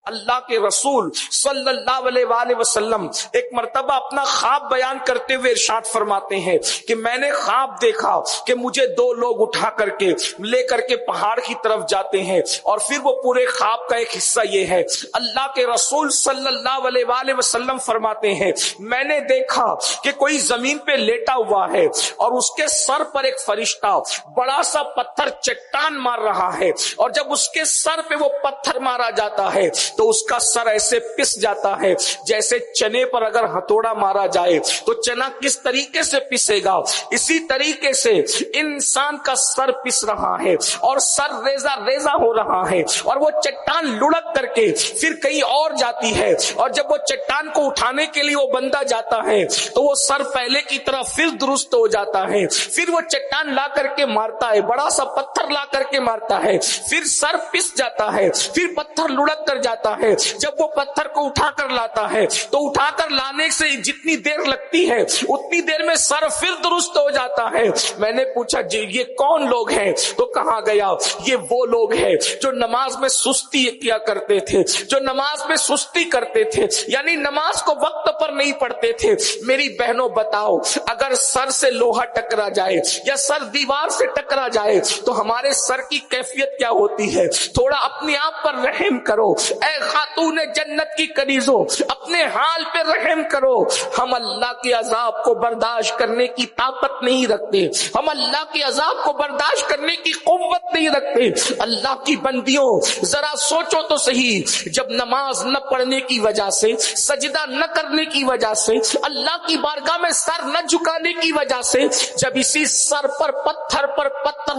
اللہ کے رسول صلی اللہ علیہ وآلہ وسلم ایک مرتبہ اپنا خواب بیان کرتے ہوئے ارشاد فرماتے ہیں کہ میں نے خواب دیکھا کہ مجھے دو لوگ اٹھا کر کے لے کر کے پہاڑ کی طرف جاتے ہیں، اور پھر وہ پورے خواب کا ایک حصہ یہ ہے، اللہ کے رسول صلی اللہ علیہ وآلہ وسلم فرماتے ہیں میں نے دیکھا کہ کوئی زمین پہ لیٹا ہوا ہے اور اس کے سر پر ایک فرشتہ بڑا سا پتھر چٹان مار رہا ہے، اور جب اس کے سر پہ وہ پتھر مارا جاتا ہے تو اس کا سر ایسے پس جاتا ہے جیسے چنے پر اگر ہتھوڑا مارا جائے تو چنا کس طریقے سے پسے گا، اسی طریقے سے انسان کا سر پس رہا ہے اور سر ریزہ ریزہ ہو رہا ہے، اور وہ چٹان لڑک کر کے پھر کہیں اور جاتی ہے، اور جب وہ چٹان کو اٹھانے کے لیے وہ بندہ جاتا ہے تو وہ سر پہلے کی طرح پھر درست ہو جاتا ہے، پھر وہ چٹان لا کر کے مارتا ہے، بڑا سا پتھر لا کر کے مارتا ہے، پھر سر پس جاتا ہے، پھر پتھر لڑک کر جاتا ہے، جب وہ پتھر کو اٹھا کر لاتا ہے تو اٹھا کر لانے سے جتنی دیر لگتی ہے اتنی دیر میں سر پھر درست ہو جاتا ہے۔ میں نے پوچھا جی یہ کون لوگ ہیں؟ تو کہا گیا یہ وہ لوگ ہیں جو نماز میں سستی کیا کرتے تھے، جو نماز میں سستی کرتے تھے، یعنی نماز کو وقت پر نہیں پڑھتے تھے۔ میری بہنوں بتاؤ اگر سر سے لوہا ٹکرا جائے یا سر دیوار سے ٹکرا جائے تو ہمارے سر کی کیفیت کیا ہوتی ہے؟ تھوڑا اپنے آپ پر رحم کرو، اے خاتون جنت کی کنیزوں اپنے حال پہ رحم کرو۔ ہم اللہ کے عذاب کو برداشت کرنے کی طاقت نہیں رکھتے، ہم اللہ کے عذاب کو برداشت کرنے کی قوت نہیں رکھتے۔ اللہ کی بندیوں ذرا سوچو تو صحیح، جب نماز نہ پڑھنے کی وجہ سے، سجدہ نہ کرنے کی وجہ سے، اللہ کی بارگاہ میں سر نہ جھکانے کی وجہ سے جب اسی سر پر پتھر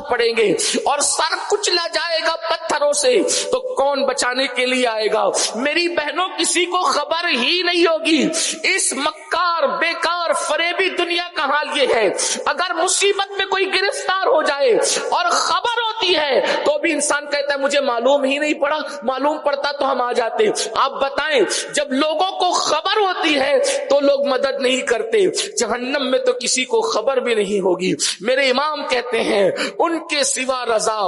پڑیں گے اور سر کچلا جائے گا پتھروں سے تو کون بچانے کے لیے آئے گا؟ میری بہنوں کسی کو خبر ہی نہیں ہوگی۔ اس مکار بیکار فریبی دنیا کا حال یہ ہے، اگر مصیبت میں کوئی گرفتار ہو جائے اور خبر ہوتی ہے تو بھی انسان کہتا ہے مجھے معلوم ہی نہیں پڑا، معلوم پڑتا تو ہم آ جاتے۔ آپ بتائیں جب لوگوں کو خبر ہوتی ہے تو لوگ مدد نہیں کرتے، جہنم میں تو کسی کو خبر بھی نہیں ہوگی۔ میرے امام کہتے ہیں ان کے سوا رضا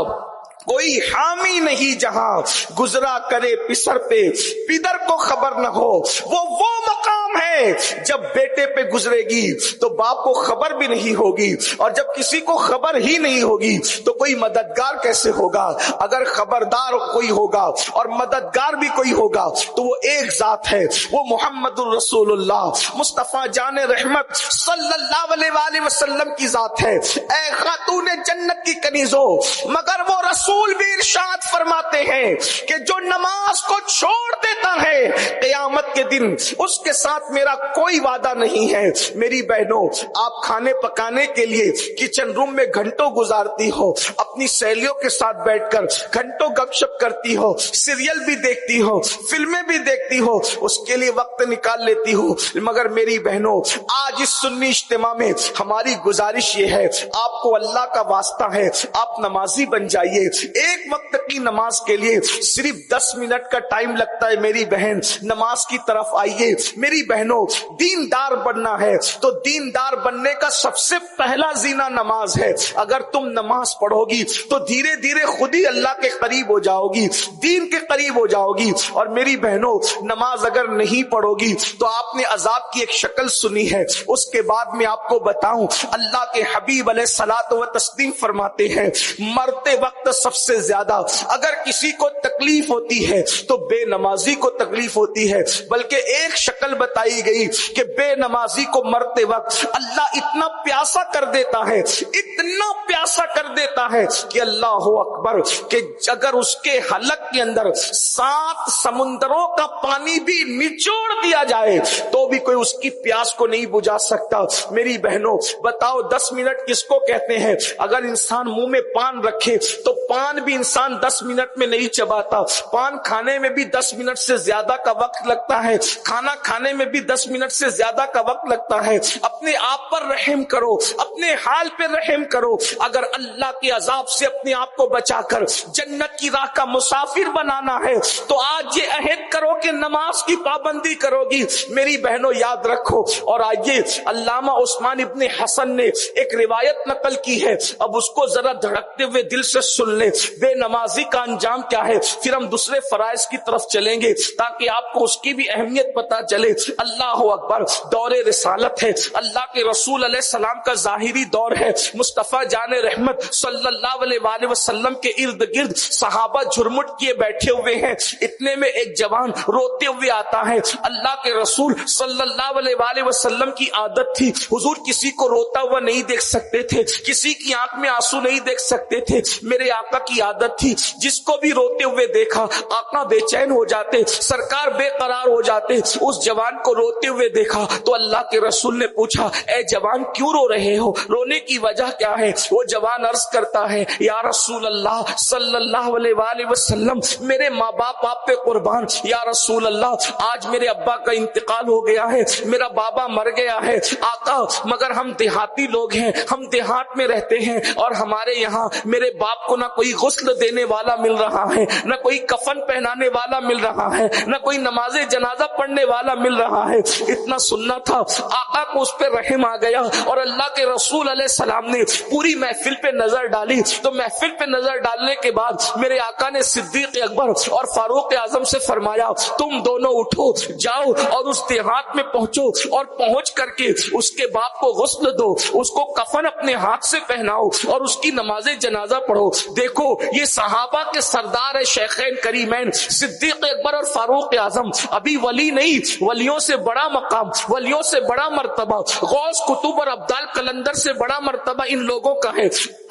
کوئی حامی نہیں جہاں گزرا کرے پسر پہ پدر کو خبر نہ ہو۔ وہ مقام ہے جب بیٹے پہ گزرے گی تو باپ کو خبر بھی نہیں ہوگی، اور جب کسی کو خبر ہی نہیں ہوگی تو کوئی مددگار کیسے ہوگا؟ اگر خبردار کوئی ہوگا اور مددگار بھی کوئی ہوگا تو وہ ایک ذات ہے، وہ محمد الرسول اللہ مصطفیٰ جان رحمت صلی اللہ علیہ وآلہ وسلم کی ذات ہے۔ اے خاتون جنت کی کنیزوں، مگر وہ رسول بھی ارشاد فرماتے ہیں کہ جو نماز کو چھوڑ دیتا ہے قیامت کے دن اس کے ساتھ میرا کوئی وعدہ نہیں ہے۔ میری بہنوں آپ کھانے پکانے کے لیے کچن روم میں گھنٹوں گزارتی ہو، اپنی سہیلیوں کے ساتھ بیٹھ کر گھنٹوں گپ شپ کرتی ہو، سیریل بھی دیکھتی ہو، فلمیں بھی دیکھتی ہو، اس کے لیے وقت نکال لیتی ہو، مگر میری بہنوں آج اس سنی اجتماع میں ہماری گزارش یہ ہے آپ کو اللہ کا واسطہ ہے آپ نمازی بن جائیے۔ ایک وقت کی نماز کے لیے صرف 10 منٹ کا ٹائم لگتا ہے، میری بہن نماز کی طرف آئیے۔ میری بہنوں دیندار بننا ہے تو دیندار بننے کا سب سے پہلا زینہ نماز ہے۔ اگر تم نماز پڑھو گی تو دھیرے دھیرے خود ہی اللہ کے قریب ہو جاؤ گی، دین کے قریب ہو جاؤ گی۔ اور میری بہنوں نماز اگر نہیں پڑھو گی تو آپ نے عذاب کی ایک شکل سنی ہے، اس کے بعد میں آپ کو بتاؤں اللہ کے حبیب علیہ الصلوۃ والتسلیم فرماتے ہیں مرتے وقت سب سے زیادہ اگر کسی کو تکلیف ہوتی ہے تو بے نمازی کو تکلیف ہوتی ہے، بلکہ ایک شکل بتائی گئی کہ بے نمازی کو مرتے وقت اللہ اتنا پیاسا کر دیتا ہے، اتنا پیاسا کر دیتا ہے کہ اللہ اکبر، کہ اگر اس کے حلق کے اندر 7 سمندروں کا پانی بھی نچوڑ دیا جائے تو بھی کوئی اس کی پیاس کو نہیں بجھا سکتا۔ میری بہنوں بتاؤ 10 منٹ کس کو کہتے ہیں؟ اگر انسان منہ میں پان رکھے تو پان بھی انسان 10 منٹ میں نہیں چباتا، پان کھانے میں بھی 10 منٹ سے زیادہ کا وقت لگتا لگتا ہے, کھانا کھانے میں بھی 10 منٹ سے زیادہ کا وقت لگتا ہے. اپنے آپ پر رحم کرو, اپنے حال پہ رحم کرو. اگر اللہ کے عذاب سے اپنے آپ کو بچا کر جنت کی راہ کا مسافر بنانا ہے تو آج یہ عہد کرو کہ نماز کی پابندی کرو گی. میری بہنوں یاد رکھو. اور آئیے علامہ عثمان ابن حسن نے ایک روایت نقل کی ہے, اب اس کو ذرا دھڑکتے ہوئے دل سے سن لیں. بے نمازی کا انجام کیا ہے, پھر ہم دوسرے فرائض کی طرف چلیں گے تاکہ آپ کو اس کی بھی اہمیت پتا چلے. اللہ اکبر. دور رسالت ہے, اللہ کے رسول علیہ السلام کا ظاہری دور ہے. مصطفیٰ جان رحمت صلی اللہ علیہ وآلہ وسلم کے ارد گرد صحابہ جھرمٹ کیے بیٹھے ہوئے ہیں. اتنے میں ایک جوان روتے ہوئے آتا ہے. اللہ کے رسول صلی اللہ علیہ وآلہ وسلم کی عادت تھی, حضور کسی کو روتا ہوا نہیں دیکھ سکتے تھے, کسی کی آنکھ میں آنسو نہیں دیکھ سکتے تھے. میرے آقا کی عادت تھی جس کو بھی روتے ہوئے دیکھا آقا بے چین ہو جاتے, سرکار بے قرار ہو جاتے. اس جوان کو روتے ہوئے دیکھا تو اللہ کے رسول نے پوچھا, اے جوان کیوں رو رہے ہو, رونے کی وجہ کیا ہے؟ وہ جوان عرض کرتا ہے, یا رسول اللہ صلی اللہ علیہ وآلہ وسلم میرے ماں باپ آپ پہ قربان. یا رسول اللہ آج میرے ابا کا انتقال ہو گیا ہے, میرا بابا مر گیا ہے. آقا مگر ہم دیہاتی لوگ ہیں, ہم دیہات میں رہتے ہیں اور ہمارے یہاں میرے باپ کو نہ کوئی غسل دینے والا مل رہا ہے, نہ کوئی کفن پہنانے والا مل رہا ہے, نہ کوئی نماز جنازہ پڑھنے والا مل رہا ہے. اتنا سننا تھا, آقا کو اس پہ رحم آ گیا اور اللہ کے رسول علیہ السلام نے پوری محفل پہ نظر ڈالی. تو محفل پہ نظر ڈالنے کے بعد میرے آقا نے صدیق اکبر اور فاروق اعظم سے فرمایا, تم دونوں اٹھو, جاؤ اور اس دیہات میں پہنچو اور پہنچ کر کے اس کے باپ کو غسل دو, اس کو کفن اپنے ہاتھ سے پہناؤ اور اس کی نماز جنازہ پڑھو. دیکھو یہ صحابہ کے سردار ہے, شیخین کریمین صدیق اکبر اور فاروق اعظم. ابھی ولی نہیں, ولیوں سے بڑا مقام, ولیوں سے بڑا مرتبہ, غوث کتب اور ابدال قلندر سے بڑا مرتبہ ان لوگوں کا ہے.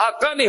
آقا نے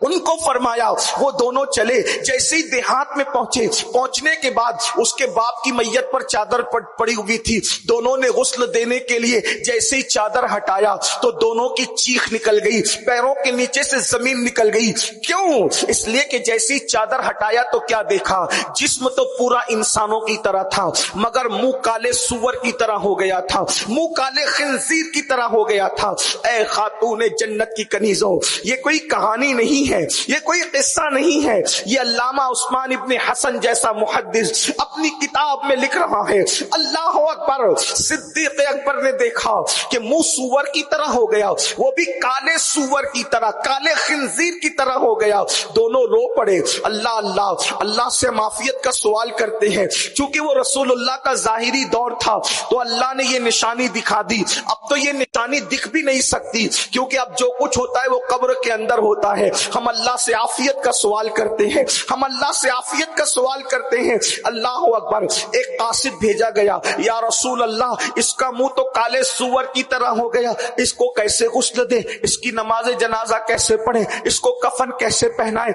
ان کو فرمایا, وہ دونوں چلے. جیسے ہی دیہات میں پہنچے, پہنچنے کے بعد اس کے باپ کی میت پر چادر پڑی ہوئی تھی. دونوں نے غسل دینے کے لیے جیسے ہی چادر ہٹایا تو دونوں کی چیخ نکل گئی, پیروں کے نیچے سے زمین نکل گئی. کیوں؟ اس لیے کہ جیسے ہی چادر ہٹایا تو کیا دیکھا, جسم تو پورا انسانوں کی طرح تھا مگر منہ کالے سور کی طرح ہو گیا تھا, منہ کالے خنزیر کی طرح ہو گیا تھا. اے خاتون جنت کی کنیزوں, یہ کوئی کہانی نہیں ہے, یہ کوئی قصہ نہیں ہے, یہ علامہ عثمان ابن حسن جیسا محدث اپنی کتاب میں لکھ رہا ہے. اللہ اکبر. صدیق اکبر نے دیکھا کہ منہ سور کی طرح ہو گیا, وہ بھی کالے سور کی طرح, کالے خنزیر کی طرح ہو گیا. دونوں رو پڑے. اللہ اللہ اللہ سے معافیت کا سوال کرتے ہیں, چونکہ وہ رسول اللہ کا ظاہری دور تھا تو اللہ نے یہ نشانی دکھا دی. اب تو یہ نشانی دکھ بھی نہیں سکتی کیونکہ اب جو کچھ ہوتا ہے وہ قبر کے اندر ہوتا ہے. ہم اللہ سے عافیت کا سوال کرتے ہیں, ہم اللہ سے عافیت کا سوال کرتے ہیں. اللہ اکبر. ایک قاصد بھیجا گیا, یا رسول اللہ اس کا منہ تو کالے سور کی طرح ہو گیا, اس کو کیسے غسل دے, اس کی نماز جنازہ کیسے پڑھے, اس کو کفن کیسے پہنائے.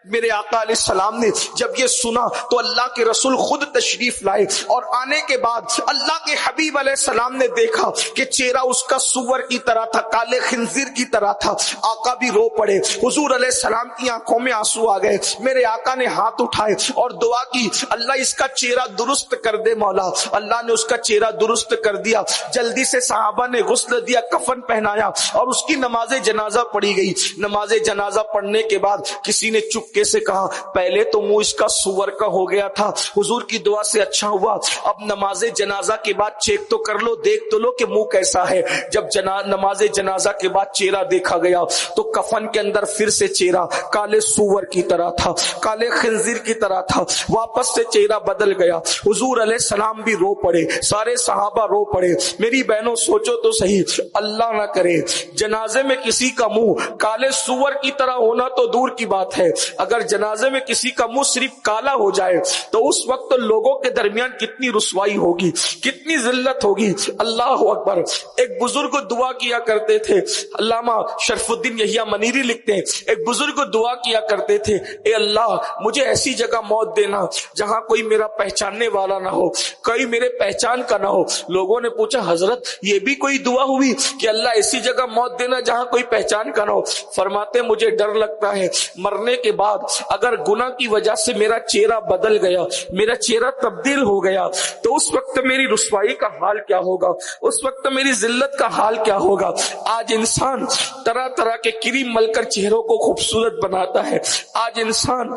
میرے آقا علیہ السلام نے جب یہ سنا تو اللہ کے رسول خود تشریف لائے اور آنے کے بعد اللہ کے حبیب علیہ السلام نے دیکھا کہ چہرہ اس کا سور کی طرح تھا, کالے خنزیر کی طرح تھا. آقا بھی رو پڑے. حضور علیہ السلام کی آنکھوں میں آنسو آ گئے. میرے آقا نے ہاتھ اٹھائے اور دعا کی, اللہ اس کا چہرہ درست کر دے مولا. اللہ نے اس کا چہرہ درست کر دیا. جلدی سے صحابہ نے غسل دیا, کفن پہنایا اور اس کی نماز جنازہ پڑھی گئی. نماز جنازہ پڑھنے کے بعد کسی نے چپکے سے کہا, پہلے تو منہ اس کا سور کا ہو گیا تھا, حضور کی دعا سے اچھا ہوا, اب نماز جنازہ کے بعد چیک تو کر لو, دیکھ تو لو کہ منہ کیسا ہے. جب نماز جنازہ کے بعد چہرہ دیکھا گیا تو کفن کے اندر پھر سے چہرہ کالے سور کی طرح تھا, کالے خنزیر کی طرح تھا. واپس سے چہرہ بدل گیا. حضور علیہ السلام بھی رو پڑے, سارے صحابہ رو پڑے. میری بہنوں سوچو تو صحیح, اللہ نہ کرے جنازے میں کسی کا منہ کالے سور کی طرح ہونا تو دور کی بات ہے, اگر جنازے میں کسی کا منہ صرف کالا ہو جائے تو اس وقت لوگوں کے درمیان کتنی رسوائی ہوگی, کتنی ذلت ہوگی. اللہ اکبر. ایک بزرگ دعا کیا کرتے تھے, علامہ شرف الدین یحییٰ منیری لکھتے ہیں, ایک بزرگ دعا کیا کرتے تھے, اے اللہ مجھے ایسی جگہ موت دینا جہاں کوئی میرا پہچاننے والا نہ ہو, کوئی میرے پہچان کا نہ ہو. لوگوں نے پوچھا, حضرت یہ بھی کوئی دعا ہوئی کہ اللہ ایسی جگہ موت دینا جہاں کوئی پہچان کا نہ ہو؟ فرماتے مجھے ڈر لگتا ہے مرنے کے بعد بعد اگر گناہ کی وجہ سے میرا چہرہ بدل گیا, میرا چہرہ تبدیل ہو گیا, تو اس وقت میری رسوائی کا حال کیا ہوگا, اس وقت میری ذلت کا حال کیا ہوگا. آج انسان طرح طرح کے کریم مل کر چہروں کو خوبصورت بناتا ہے. آج انسان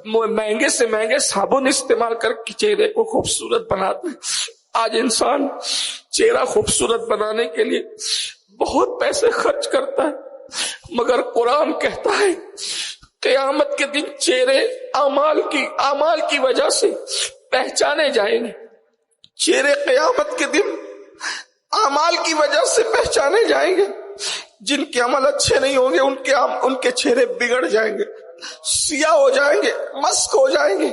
مہنگے سے مہنگے صابن استعمال کر کے چہرے کو خوبصورت بناتا ہے. آج انسان چہرہ خوبصورت بنانے کے لیے بہت پیسے خرچ کرتا ہے, مگر قرآن کہتا ہے قیامت کے دن چہرے اعمال کی وجہ سے پہچانے جائیں گے. چہرے قیامت کے دن اعمال کی وجہ سے پہچانے جائیں گے. جن کے عمل اچھے نہیں ہوں گے ان کے چہرے بگڑ جائیں گے, سیاہ ہو جائیں گے, مسک ہو جائیں گے,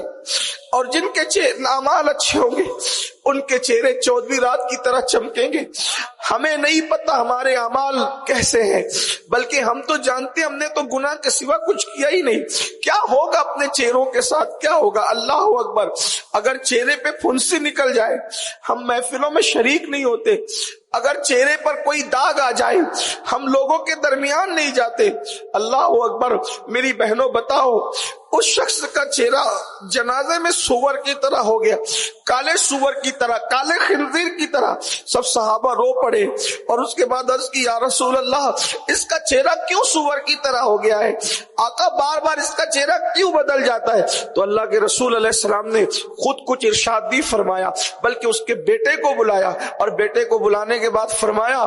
اور جن کے اعمال اچھے ہوں گے ان کے چہرے چودھویں رات کی طرح چمکیں گے. ہمیں نہیں پتا ہمارے اعمال کیسے ہیں, بلکہ ہم تو جانتے ہم نے تو گناہ کے سوا کچھ کیا ہی نہیں. کیا ہوگا اپنے چہروں کے ساتھ, کیا ہوگا؟ اللہ اکبر. اگر چہرے پہ پھنسی نکل جائے ہم محفلوں میں شریک نہیں ہوتے. اگر چہرے پر کوئی داغ آ جائے ہم لوگوں کے درمیان نہیں جاتے. اللہ اکبر. میری بہنوں بتاؤ, اس شخص کا چہرہ جنازے میں سور کی طرح ہو گیا, کالے سور کی طرح, کالے خنزیر کی طرح. سب صحابہ رو پڑے اور اس کے بعد عرض کی یا رسول اللہ اس کا چہرہ کیوں سور کی طرح ہو گیا ہے؟ آقا بار بار اس کا چہرہ کیوں بدل جاتا ہے؟ تو اللہ کے رسول علیہ السلام نے خود کچھ ارشاد بھی فرمایا, بلکہ اس کے بیٹے کو بلایا اور بیٹے کو بلانے کے بعد فرمایا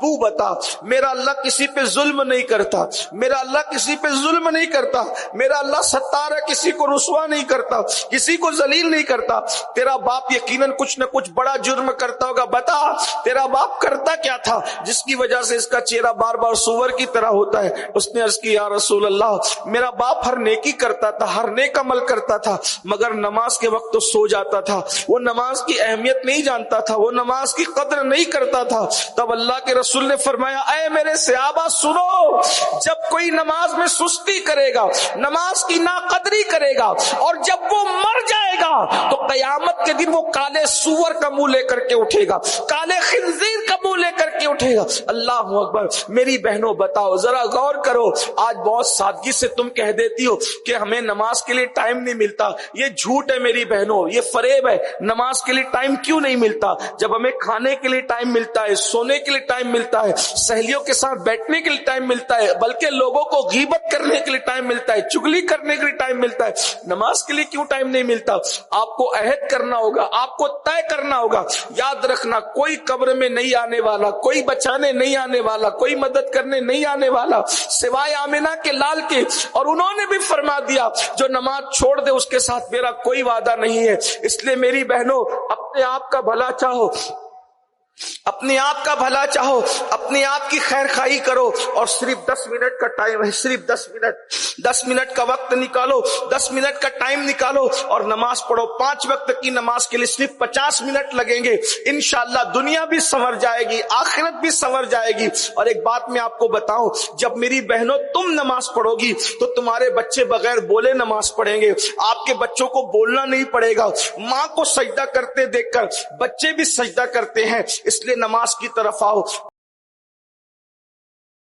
تو بتا, میرا اللہ کسی پہ ظلم نہیں کرتا, میرا اللہ کسی پہ ظلم نہیں کرتا, میرا اللہ ستار ہے, کسی کو رسوا نہیں کرتا, کسی کو ذلیل نہیں کرتا. تیرا باپ یقیناً کچھ نہ کچھ بڑا جرم کرتا ہوگا, بتا تیرا باپ کرتا کیا تھا جس کی وجہ سے اس کا چہرہ بار بار سور کی طرح ہوتا ہے؟ اس نے عرض کی یا رسول اللہ میرا باپ ہر نیکی کرتا تھا, ہر نیک عمل کرتا تھا, مگر نماز کے وقت تو سو جاتا تھا. وہ نماز کی اہمیت نہیں جانتا تھا, وہ نماز کی قدر نہیں کرتا تھا. تب اللہ کے رسول نے فرمایا اے میرے صحابہ سنو, جب کوئی نماز میں سستی کرے گا, نماز کی ناقدری کرے گا, اور جب وہ مر جائے گا تو قیامت کے دن وہ کالے سور کا منہ لے کر کے اٹھے گا, کالے خنزیر کا منہ لے کر کے اٹھے گا. اللہ اکبر. میری بہنوں بتاؤ, ذرا غور کرو, آج بہت سادگی سے تم کہہ دیتی ہو کہ ہمیں نماز کے لیے ٹائم نہیں ملتا. یہ جھوٹ ہے میری بہنوں, یہ فریب ہے. نماز کے لیے ٹائم کیوں نہیں ملتا جب ہمیں کھانے کے لیے ٹائم ملتا ہے, سونے کے لیے ٹائم ملتا ہے, سہیلیوں کے ساتھ بیٹھنے کے لیے ٹائم ملتا ہے, بلکہ لوگوں کو غیبت کرنے کے لیے ٹائم ملتا ہے, چگلی کرنے کے لیے ٹائم ملتا ہے. نماز کے لیے کیوں ٹائم نہیں ملتا؟ آپ کو عہد کرنا ہوگا, آپ کو طے کرنا ہوگا. یاد رکھنا کوئی قبر میں نہیں آنے والا, کوئی بچانے نہیں آنے والا, کوئی مدد کرنے نہیں آنے والا سوائے آمنہ کے لال کے. اور انہوں نے بھی فرما دیا جو نماز چھوڑ دے اس کے ساتھ میرا کوئی وعدہ نہیں ہے. اس لیے میری بہنوں اپنے آپ کا بھلا چاہو, اپنے آپ کا بھلا چاہو, اپنے آپ کی خیر خواہی کرو, اور صرف 10 منٹ کا ٹائم ہے, صرف 10 منٹ کا وقت نکالو, 10 منٹ کا ٹائم نکالو اور نماز پڑھو. 5 وقت کی نماز کے لیے صرف 50 منٹ لگیں گے. انشاءاللہ دنیا بھی سنور جائے گی, آخرت بھی سنور جائے گی. اور ایک بات میں آپ کو بتاؤں, جب میری بہنوں تم نماز پڑھو گی تو تمہارے بچے بغیر بولے نماز پڑھیں گے. آپ کے بچوں کو بولنا نہیں پڑے گا. ماں کو سجدہ کرتے دیکھ کر بچے بھی سجدہ کرتے ہیں, اس لیے نماز کی طرف آؤ.